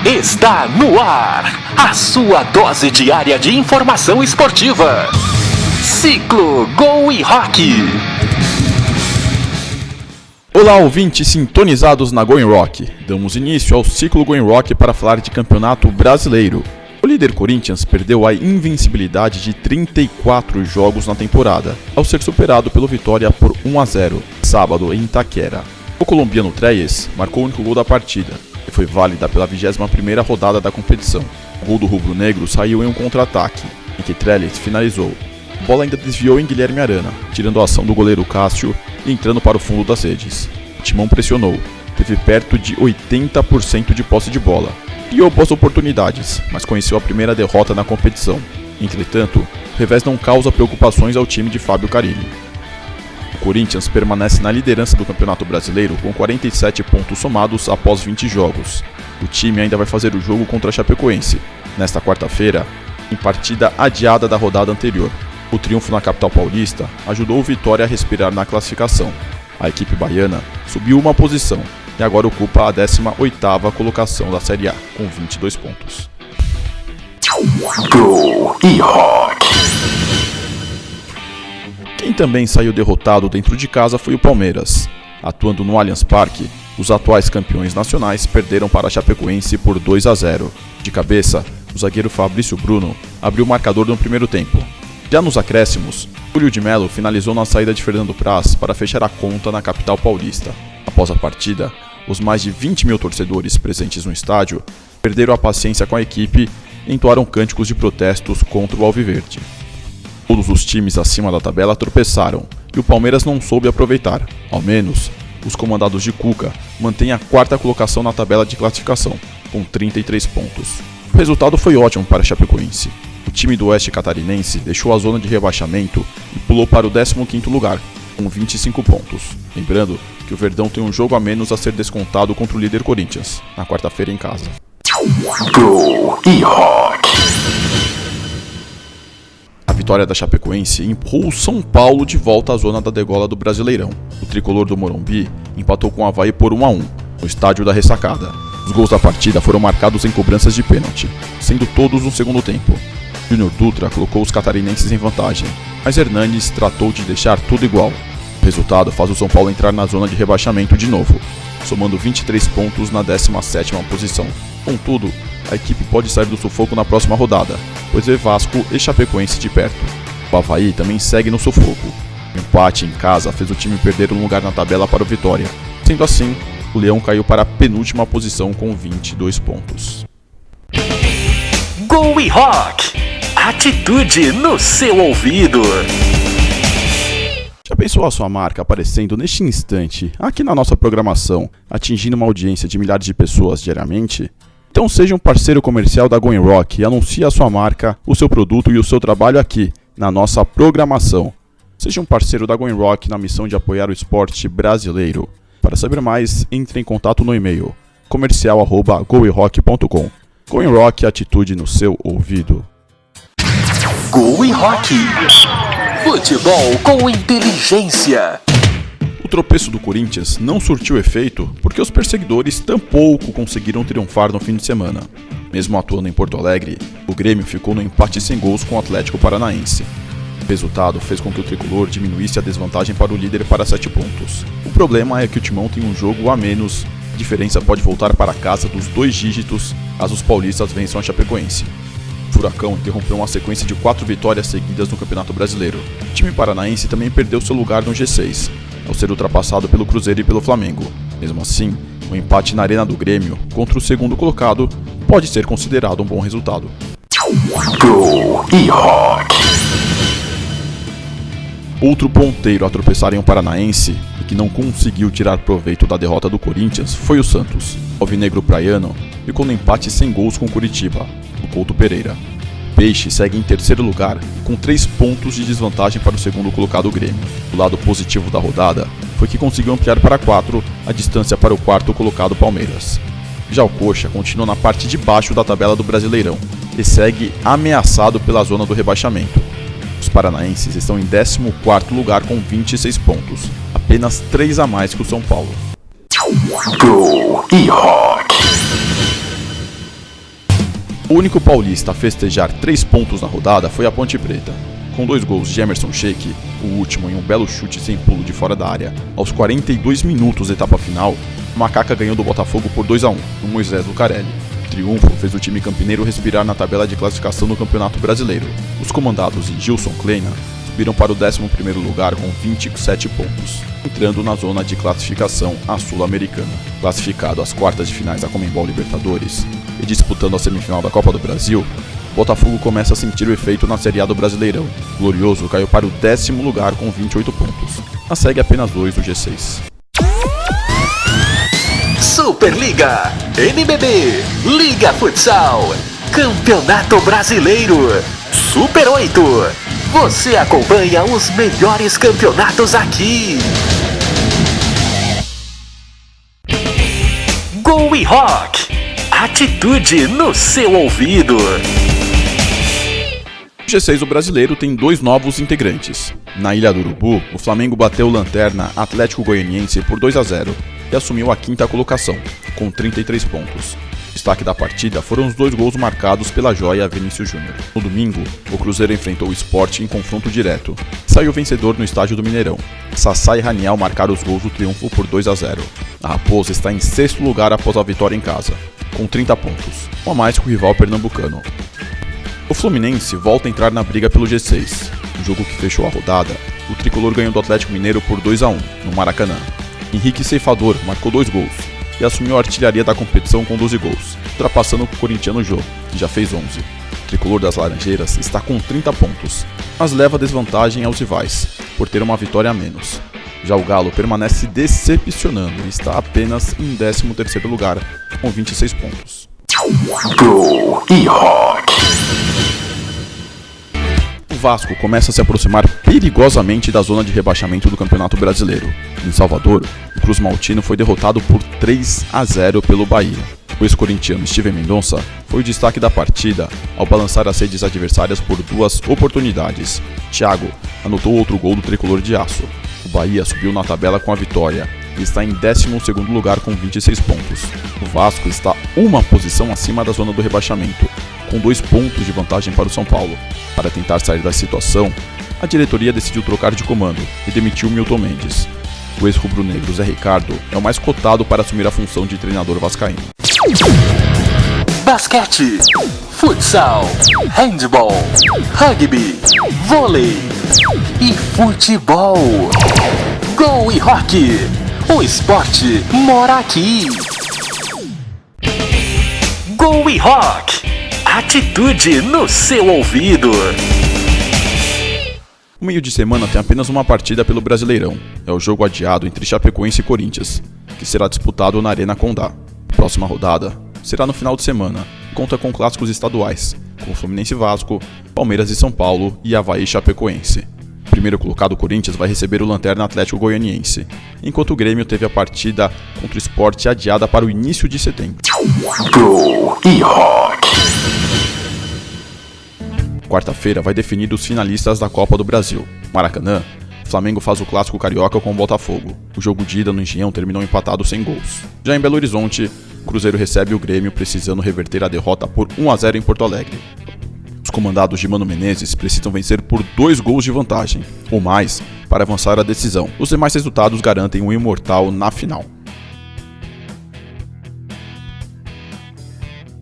Está no ar, a sua dose diária de informação esportiva. Ciclo Gol e Rock. Olá, ouvintes sintonizados na Going Rock. Damos início ao Ciclo Going Rock para falar de Campeonato Brasileiro. O líder Corinthians perdeu a invencibilidade de 34 jogos na temporada, ao ser superado pelo Vitória por 1-0, sábado em Itaquera. O colombiano Treyes marcou o único gol da partida, e foi válida pela 21ª rodada da competição. O gol do rubro-negro saiu em um contra-ataque, em que Trellis finalizou. A bola ainda desviou em Guilherme Arana, tirando a ação do goleiro Cássio e entrando para o fundo das redes. O Timão pressionou, teve perto de 80% de posse de bola. Criou boas oportunidades, mas conheceu a primeira derrota na competição. Entretanto, o revés não causa preocupações ao time de Fábio Carille. O Corinthians permanece na liderança do Campeonato Brasileiro com 47 pontos somados após 20 jogos. O time ainda vai fazer o jogo contra a Chapecoense, nesta quarta-feira, em partida adiada da rodada anterior. O triunfo na capital paulista ajudou o Vitória a respirar na classificação. A equipe baiana subiu uma posição e agora ocupa a 18ª colocação da Série A, com 22 pontos. Gol e Rock. Quem também saiu derrotado dentro de casa foi o Palmeiras. Atuando no Allianz Parque, os atuais campeões nacionais perderam para a Chapecoense por 2-0. De cabeça, o zagueiro Fabrício Bruno abriu o marcador no primeiro tempo. Já nos acréscimos, Túlio de Melo finalizou na saída de Fernando Praz para fechar a conta na capital paulista. Após a partida, os mais de 20 mil torcedores presentes no estádio perderam a paciência com a equipe e entoaram cânticos de protestos contra o Alviverde. Todos os times acima da tabela tropeçaram e o Palmeiras não soube aproveitar. Ao menos, os comandados de Cuca mantêm a 4ª colocação na tabela de classificação, com 33 pontos. O resultado foi ótimo para a Chapecoense. O time do Oeste Catarinense deixou a zona de rebaixamento e pulou para o 15º lugar, com 25 pontos. Lembrando que o Verdão tem um jogo a menos a ser descontado contra o líder Corinthians, na quarta-feira em casa. Gol e Rock. A vitória da Chapecoense empurrou o São Paulo de volta à zona da degola do Brasileirão. O tricolor do Morumbi empatou com o Avaí por 1-1, no estádio da Ressacada. Os gols da partida foram marcados em cobranças de pênalti, sendo todos no segundo tempo. Júnior Dutra colocou os catarinenses em vantagem, mas Hernanes tratou de deixar tudo igual. O resultado faz o São Paulo entrar na zona de rebaixamento de novo, somando 23 pontos na 17ª posição. Contudo, a equipe pode sair do sufoco na próxima rodada, pois vê Vasco e Chapecoense de perto. O Avaí também segue no sufoco. O empate em casa fez o time perder um lugar na tabela para o Vitória. Sendo assim, o Leão caiu para a penúltima posição com 22 pontos. Gol e Rock. Atitude no seu ouvido. Já pensou a sua marca aparecendo neste instante, aqui na nossa programação, atingindo uma audiência de milhares de pessoas diariamente? Então seja um parceiro comercial da Going Rock e anuncie a sua marca, o seu produto e o seu trabalho aqui, na nossa programação. Seja um parceiro da Going Rock na missão de apoiar o esporte brasileiro. Para saber mais, entre em contato no e-mail comercial@goerock.com. Going Rock, atitude no seu ouvido. Gol e Rock. Futebol com inteligência. O tropeço do Corinthians não surtiu efeito porque os perseguidores tampouco conseguiram triunfar no fim de semana. Mesmo atuando em Porto Alegre, o Grêmio ficou no empate sem gols com o Atlético Paranaense. O resultado fez com que o tricolor diminuísse a desvantagem para o líder para 7 pontos. O problema é que o Timão tem um jogo a menos, a diferença pode voltar para casa dos 2 dígitos caso os paulistas vençam a Chapecoense. O Furacão interrompeu uma sequência de 4 vitórias seguidas no Campeonato Brasileiro. O time paranaense também perdeu seu lugar no G6, ao ser ultrapassado pelo Cruzeiro e pelo Flamengo. Mesmo assim, o empate na Arena do Grêmio contra o segundo colocado pode ser considerado um bom resultado. Gol e Rock. Outro ponteiro a tropeçar em um paranaense e que não conseguiu tirar proveito da derrota do Corinthians foi o Santos. O alvinegro praiano ficou no empate sem gols com o Curitiba, no Couto Pereira. O Peixe segue em terceiro lugar, com 3 pontos de desvantagem para o segundo colocado Grêmio. O lado positivo da rodada foi que conseguiu ampliar para 4 a distância para o quarto colocado Palmeiras. Já o Coxa continua na parte de baixo da tabela do Brasileirão e segue ameaçado pela zona do rebaixamento. Os paranaenses estão em 14º lugar com 26 pontos, apenas 3 a mais que o São Paulo. Gol e Rock. O único paulista a festejar 3 pontos na rodada foi a Ponte Preta. Com 2 gols de Emerson Sheik, o último em um belo chute sem pulo de fora da área, aos 42 minutos da etapa final, o Macaca ganhou do Botafogo por 2-1, no Moisés Lucarelli. O triunfo fez o time campineiro respirar na tabela de classificação do Campeonato Brasileiro. Os comandados em Gilson Kleina subiram para o 11º lugar com 27 pontos, entrando na zona de classificação à Sul-Americana. Classificado às quartas de finais da Conmebol Libertadores e disputando a semifinal da Copa do Brasil, Botafogo começa a sentir o efeito na Série A do Brasileirão. O Glorioso caiu para o 10º lugar com 28 pontos, mas segue apenas 2 do G6. Superliga, NBB, Liga Futsal, Campeonato Brasileiro, Super 8. Você acompanha os melhores campeonatos aqui. Gol e Rock, atitude no seu ouvido. O G6 do Brasileiro tem 2 novos integrantes. Na Ilha do Urubu, o Flamengo bateu o Lanterna Atlético Goianiense por 2-0 e assumiu a 5ª colocação, com 33 pontos. Destaque da partida foram os 2 gols marcados pela joia Vinícius Júnior. No domingo, o Cruzeiro enfrentou o Sport em confronto direto. Saiu vencedor no estádio do Mineirão. Sassá e Raniel marcaram os gols do triunfo por 2-0. A Raposa está em 6º lugar após a vitória em casa, com 30 pontos, um a mais que o rival pernambucano. O Fluminense volta a entrar na briga pelo G6. No jogo que fechou a rodada, o tricolor ganhou do Atlético Mineiro por 2-1, no Maracanã. Henrique Ceifador marcou 2 gols e assumiu a artilharia da competição com 12 gols, ultrapassando o corintiano Jô, que já fez 11. O tricolor das Laranjeiras está com 30 pontos, mas leva desvantagem aos rivais, por ter uma vitória a menos. Já o Galo permanece decepcionando e está apenas em 13º lugar, com 26 pontos. Gol e Rock. O Vasco começa a se aproximar perigosamente da zona de rebaixamento do Campeonato Brasileiro. Em Salvador, o Cruz Maltino foi derrotado por 3-0 pelo Bahia. O ex-corintiano Steven Mendonça foi o destaque da partida ao balançar as redes adversárias por 2 oportunidades. Thiago anotou outro gol do tricolor de aço. O Bahia subiu na tabela com a vitória e está em 12º lugar com 26 pontos. O Vasco está uma posição acima da zona do rebaixamento, com 2 pontos de vantagem para o São Paulo. Para tentar sair da situação, a diretoria decidiu trocar de comando e demitiu Milton Mendes. O ex-rubro-negro Zé Ricardo é o mais cotado para assumir a função de treinador vascaíno. Basquete, futsal, handball, rugby, vôlei e futebol. Gol e Rock, o esporte mora aqui. Gol e Rock, atitude no seu ouvido. O meio de semana tem apenas uma partida pelo Brasileirão. É o jogo adiado entre Chapecoense e Corinthians, que será disputado na Arena Condá. A próxima rodada será no final de semana. Conta com clássicos estaduais, como Fluminense e Vasco, Palmeiras e São Paulo e Avaí e Chapecoense. O primeiro colocado, Corinthians, vai receber o Lanterna Atlético Goianiense, enquanto o Grêmio teve a partida contra o Sport adiada para o início de setembro. Gol e Rock. Quarta-feira vai definir os finalistas da Copa do Brasil. Maracanã, o Flamengo faz o clássico carioca com o Botafogo. O jogo de ida no Engenhão terminou empatado sem gols. Já em Belo Horizonte, o Cruzeiro recebe o Grêmio precisando reverter a derrota por 1-0 em Porto Alegre. Os comandados de Mano Menezes precisam vencer por 2 gols de vantagem, ou mais, para avançar a decisão. Os demais resultados garantem um imortal na final.